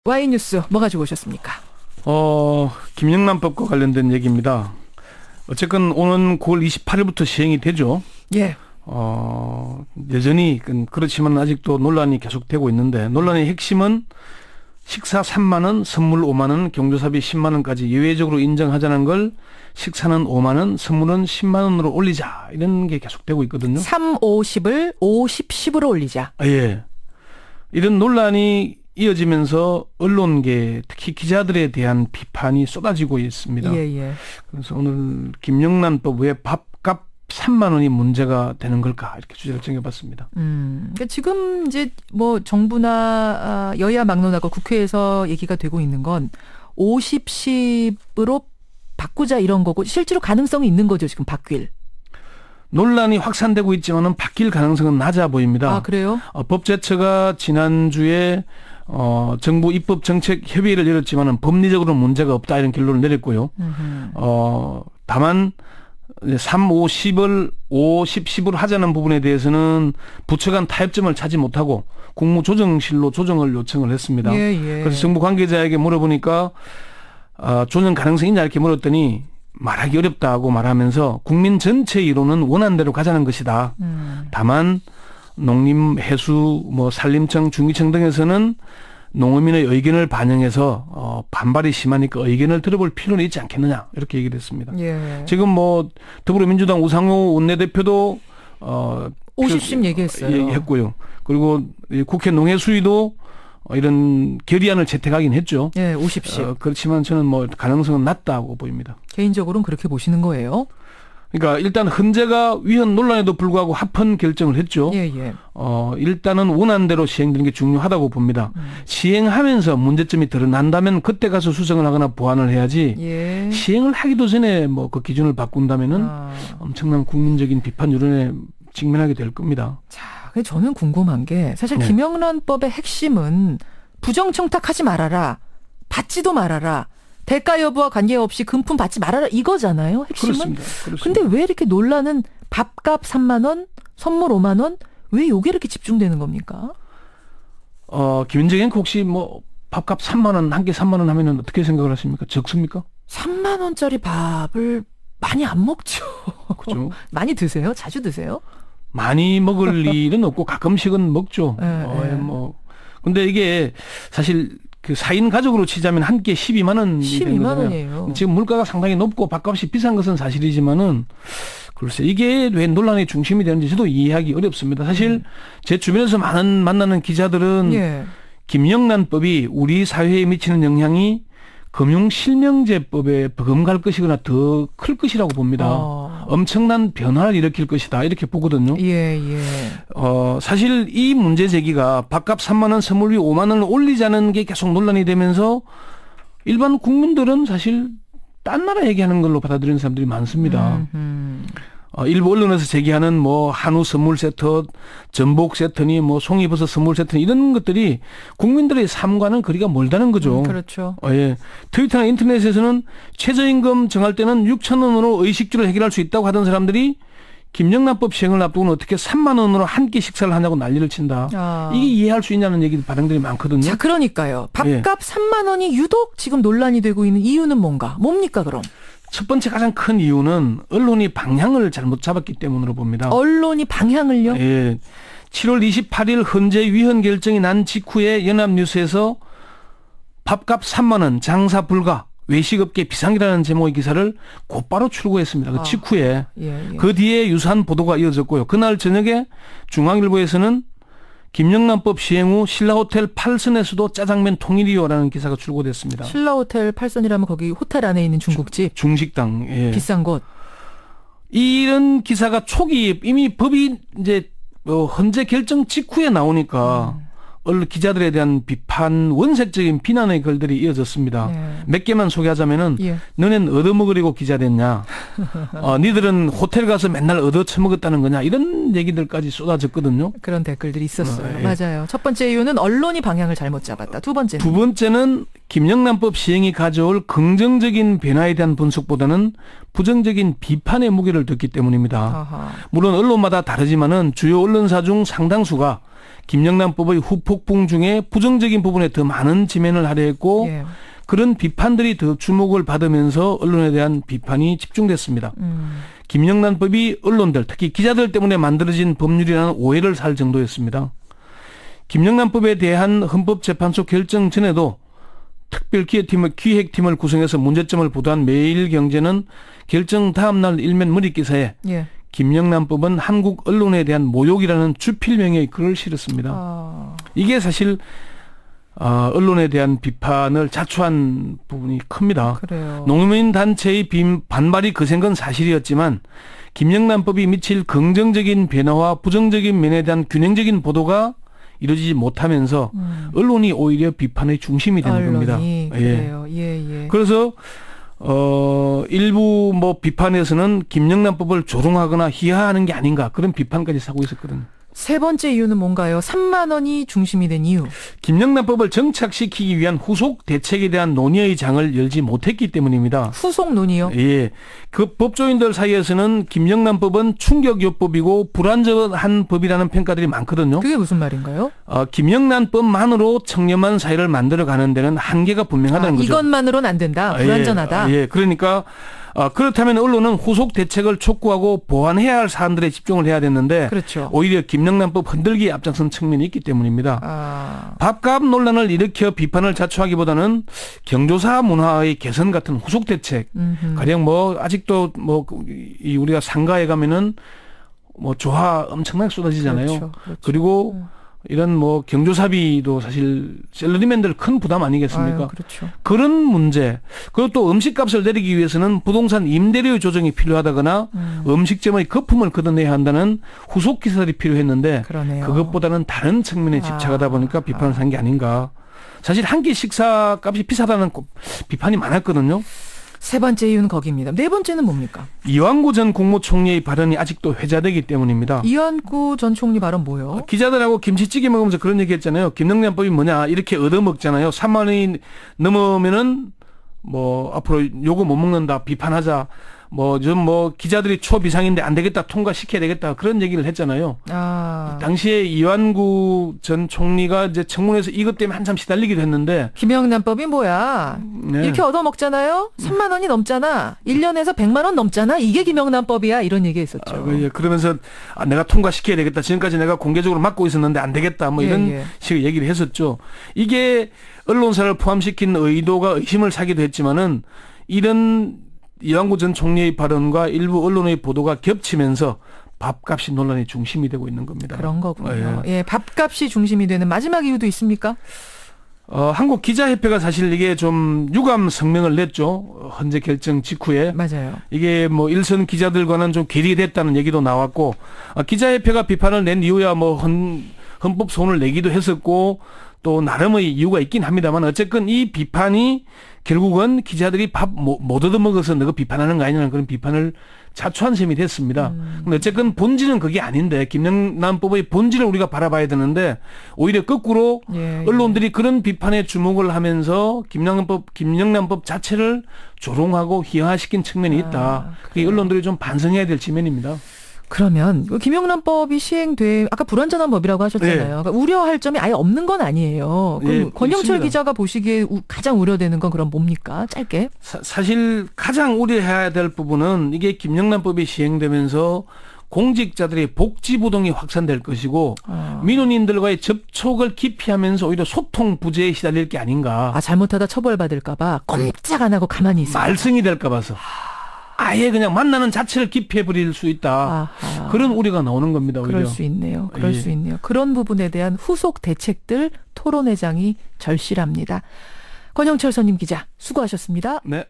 Y뉴스 뭐 가지고 오셨습니까? 김영란법과 관련된 얘기입니다. 어쨌건 오는 9월 28일부터 시행이 되죠. 예. 여전히 그렇지만 아직도 논란이 계속되고 있는데 논란의 핵심은 식사 3만 원, 선물 5만 원, 경조사비 10만 원까지 예외적으로 인정하자는 걸 식사는 5만 원, 선물은 10만 원으로 올리자 이런 게 계속되고 있거든요. 3, 5, 10을 50, 10으로 올리자. 예. 이런 논란이 이어지면서 언론계 특히 기자들에 대한 비판이 쏟아지고 있습니다. 예. 그래서 오늘 김영란법 왜 밥값 3만 원이 문제가 되는 걸까 이렇게 주제를 정해봤습니다. 그러니까 지금 이제 뭐 정부나 여야 막론하고 국회에서 얘기가 되고 있는 건 50, 10으로 바꾸자 이런 거고 실제로 가능성이 있는 거죠 지금 바뀔. 논란이 확산되고 있지만은 바뀔 가능성은 낮아 보입니다. 아 그래요? 법제처가 지난주에 정부 입법정책협의회를 열었지만은 법리적으로 문제가 없다 이런 결론을 내렸고요. 다만 3, 5, 10을 5, 10, 10으로 하자는 부분에 대해서는 부처 간 타협점을 찾지 못하고 국무조정실로 조정을 요청을 했습니다. 예. 그래서 정부 관계자에게 물어보니까 조정 가능성이 있냐 이렇게 물었더니 말하기 어렵다고 말하면서 국민 전체 이론은 원안대로 가자는 것이다. 다만 농림, 해수, 산림청, 중기청 등에서는 농어민의 의견을 반영해서 반발이 심하니까 의견을 들어볼 필요는 있지 않겠느냐 이렇게 얘기를 했습니다. 예. 지금 더불어민주당 우상호 원내대표도 50, 10 얘기했어요. 얘기했고요. 그리고 국회 농해수위도 이런 결의안을 채택하긴 했죠. 예, 50, 10. 그렇지만 저는 가능성은 낮다고 보입니다. 개인적으로는 그렇게 보시는 거예요? 그러니까 일단 헌재가 위헌 논란에도 불구하고 합헌 결정을 했죠. 예. 일단은 원안대로 시행되는 게 중요하다고 봅니다. 시행하면서 문제점이 드러난다면 그때 가서 수정을 하거나 보완을 해야지. 예. 시행을 하기도 전에 그 기준을 바꾼다면은 엄청난 국민적인 비판 여론에 직면하게 될 겁니다. 자, 저는 궁금한 게 사실 김영란법의 핵심은 부정청탁하지 말아라, 받지도 말아라, 대가 여부와 관계없이 금품 받지 말아라 이거잖아요. 핵심은. 그렇습니다. 근데 왜 이렇게 논란은 밥값 3만 원, 선물 5만 원, 왜 요게 이렇게 집중되는 겁니까? 김현정 앵커 혹시 밥값 3만 원, 한 개 3만 원 하면은 어떻게 생각을 하십니까? 적습니까? 3만 원짜리 밥을 많이 안 먹죠. 그죠? 많이 드세요? 자주 드세요? 많이 먹을 일은 없고 가끔씩은 먹죠. 근데 이게 사실 그 4인 가족으로 치자면 한 끼에 12만 원이 12만 원이에요. 지금 물가가 상당히 높고 밥값이 비싼 것은 사실이지만은 글쎄 이게 왜 논란의 중심이 되는지 저도 이해하기 어렵습니다. 사실 제 주변에서 만나는 기자들은 김영란법이 우리 사회에 미치는 영향이 금융실명제법에 버금갈 것이거나 더 클 것이라고 봅니다. 엄청난 변화를 일으킬 것이다 이렇게 보거든요. 예. 사실 이 문제 제기가 밥값 3만 원, 선물비 5만 원을 올리자는 게 계속 논란이 되면서 일반 국민들은 사실 딴 나라 얘기하는 걸로 받아들이는 사람들이 많습니다. 일부 언론에서 제기하는 한우 선물 세트, 전복 세트니 송이버섯 선물 세트니 이런 것들이 국민들의 삶과는 거리가 멀다는 거죠. 그렇죠. 예. 트위터나 인터넷에서는 최저임금 정할 때는 6천 원으로 의식주를 해결할 수 있다고 하던 사람들이 김영란법 시행을 앞두고는 어떻게 3만 원으로 한 끼 식사를 하냐고 난리를 친다. 이게 이해할 수 있냐는 얘기 반응들이 많거든요. 자, 그러니까요. 밥값 3만 원이 유독 지금 논란이 되고 있는 이유는 뭡니까 그럼? 첫 번째 가장 큰 이유는 언론이 방향을 잘못 잡았기 때문으로 봅니다. 언론이 방향을요? 예. 7월 28일 헌재 위헌 결정이 난 직후에 연합뉴스에서 밥값 3만 원 장사 불가 외식업계 비상이라는 제목의 기사를 곧바로 출고했습니다. 그 직후에. 그 뒤에 유사한 보도가 이어졌고요. 그날 저녁에 중앙일보에서는 김영란법 시행 후 신라호텔 8선에서도 짜장면 통일이요라는 기사가 출고됐습니다. 신라호텔 8선이라면 거기 호텔 안에 있는 중국집. 중식당. 예. 비싼 곳. 이런 기사가 초기 이미 법이 이제 헌재 결정 직후에 나오니까 언론 기자들에 대한 비판, 원색적인 비난의 글들이 이어졌습니다. 몇 개만 소개하자면은 너넨 얻어먹으려고 기자 됐냐? 니들은 호텔 가서 맨날 얻어쳐먹었다는 거냐? 이런 얘기들까지 쏟아졌거든요. 그런 댓글들이 있었어요. 맞아요. 첫 번째 이유는 언론이 방향을 잘못 잡았다. 두 번째는 김영란법 시행이 가져올 긍정적인 변화에 대한 분석보다는 부정적인 비판의 무게를 뒀기 때문입니다. 물론 언론마다 다르지만은 주요 언론사 중 상당수가 김영란법의 후폭풍 중에 부정적인 부분에 더 많은 지면을 하려 했고 예. 그런 비판들이 더 주목을 받으면서 언론에 대한 비판이 집중됐습니다. 김영란법이 언론들 특히 기자들 때문에 만들어진 법률이라는 오해를 살 정도였습니다. 김영란법에 대한 헌법재판소 결정 전에도 기획팀을 구성해서 문제점을 보도한 매일경제는 결정 다음 날 일면 머릿기사에 예. 김영란법은 한국 언론에 대한 모욕이라는 주필명의 글을 실었습니다. 아. 이게 사실 언론에 대한 비판을 자초한 부분이 큽니다. 그래요. 농민 단체의 반발이 거센 건 사실이었지만 김영란법이 미칠 긍정적인 변화와 부정적인 면에 대한 균형적인 보도가 이루어지지 못하면서 언론이 오히려 비판의 중심이 되는 겁니다. 그래요. 예. 그래서 일부 비판에서는 김영란법을 조롱하거나 희화하는 게 아닌가 그런 비판까지 사고 있었거든요. 세 번째 이유는 뭔가요? 3만 원이 중심이 된 이유. 김영란법을 정착시키기 위한 후속 대책에 대한 논의의 장을 열지 못했기 때문입니다. 후속 논의요? 예. 그 법조인들 사이에서는 김영란법은 충격요법이고 불완전한 법이라는 평가들이 많거든요. 그게 무슨 말인가요? 김영란법만으로 청렴한 사회를 만들어가는 데는 한계가 분명하다는 거죠. 이것만으로는 안 된다. 불완전하다. 예. 그러니까 그렇다면 언론은 후속 대책을 촉구하고 보완해야 할 사안들에 집중을 해야 됐는데 그렇죠. 오히려 김영란법 흔들기에 앞장선 측면이 있기 때문입니다. 밥값 논란을 일으켜 비판을 자초하기보다는 경조사 문화의 개선 같은 후속 대책, 가령 아직도 우리가 상가에 가면은 조화 엄청나게 쏟아지잖아요. 그렇죠. 그리고 이런 경조사비도 사실 샐러리맨들 큰 부담 아니겠습니까? 아유, 그렇죠. 그런 문제. 그리고 또 음식값을 내리기 위해서는 부동산 임대료 조정이 필요하다거나 음식점의 거품을 걷어내야 한다는 후속 기사들이 필요했는데 그러네요. 그것보다는 다른 측면에 집착하다 보니까 비판을 산 게 아닌가. 사실 한 끼 식사 값이 비싸다는 비판이 많았거든요. 세 번째 이유는 거기입니다. 네 번째는 뭡니까? 이완구 전 국무총리의 발언이 아직도 회자되기 때문입니다. 이완구 전 총리 발언 뭐요? 기자들하고 김치찌개 먹으면서 그런 얘기 했잖아요. 김영란법이 뭐냐 이렇게 얻어먹잖아요. 3만 원이 넘으면은 앞으로 요거 못 먹는다 비판하자. 기자들이 초비상인데 안 되겠다 통과시켜야 되겠다 그런 얘기를 했잖아요. 당시에 이완구 전 총리가 이제 청문회에서 이것 때문에 한참 시달리기도 했는데 김영란법이 뭐야? 네. 이렇게 얻어먹잖아요. 3만 원이 넘잖아. 1년에서 100만 원 넘잖아. 이게 김영란법이야. 이런 얘기 했었죠. 그러면서 내가 통과시켜야 되겠다. 지금까지 내가 공개적으로 막고 있었는데 안 되겠다. 이런 식의 얘기를 했었죠. 이게 언론사를 포함시킨 의도가 의심을 사기도 했지만은 이런 이완구 전 총리의 발언과 일부 언론의 보도가 겹치면서 밥값이 논란의 중심이 되고 있는 겁니다. 그런 거군요. 예, 밥값이 중심이 되는 마지막 이유도 있습니까? 한국 기자협회가 사실 이게 좀 유감 성명을 냈죠. 헌재 결정 직후에. 맞아요. 이게 일선 기자들과는 좀 괴리가 됐다는 얘기도 나왔고 기자협회가 비판을 낸 이유야 헌법 소원을 내기도 했었고 또 나름의 이유가 있긴 합니다만 어쨌건 이 비판이 결국은 기자들이 밥 못 얻어먹어서 너가 비판하는 거 아니냐는 그런 비판을 자초한 셈이 됐습니다. 근데 어쨌건 본질은 그게 아닌데 김영란법의 본질을 우리가 바라봐야 되는데 오히려 거꾸로 언론들이 그런 비판에 주목을 하면서 김영란법 자체를 조롱하고 희화시킨 측면이 있다. 그게 언론들이 좀 반성해야 될 측면입니다. 그러면 김영란법이 아까 불완전한 법이라고 하셨잖아요. 네. 그러니까 우려할 점이 아예 없는 건 아니에요. 그럼 권영철 있습니다. 기자가 보시기에 가장 우려되는 건 그럼 뭡니까? 짧게. 사실 가장 우려해야 될 부분은 이게 김영란법이 시행되면서 공직자들의 복지 부동이 확산될 것이고 민원인들과의 접촉을 기피하면서 오히려 소통 부재에 시달릴 게 아닌가. 잘못하다 처벌받을까 봐 꼼짝 안 하고 가만히 있어요. 말썽이 될까 봐서. 아예 그냥 만나는 자체를 기피해버릴 수 있다. 그런 우려가 나오는 겁니다. 오히려. 그럴 수 있네요. 그런 부분에 대한 후속 대책들 토론회장이 절실합니다. 권영철 선임 기자 수고하셨습니다. 네.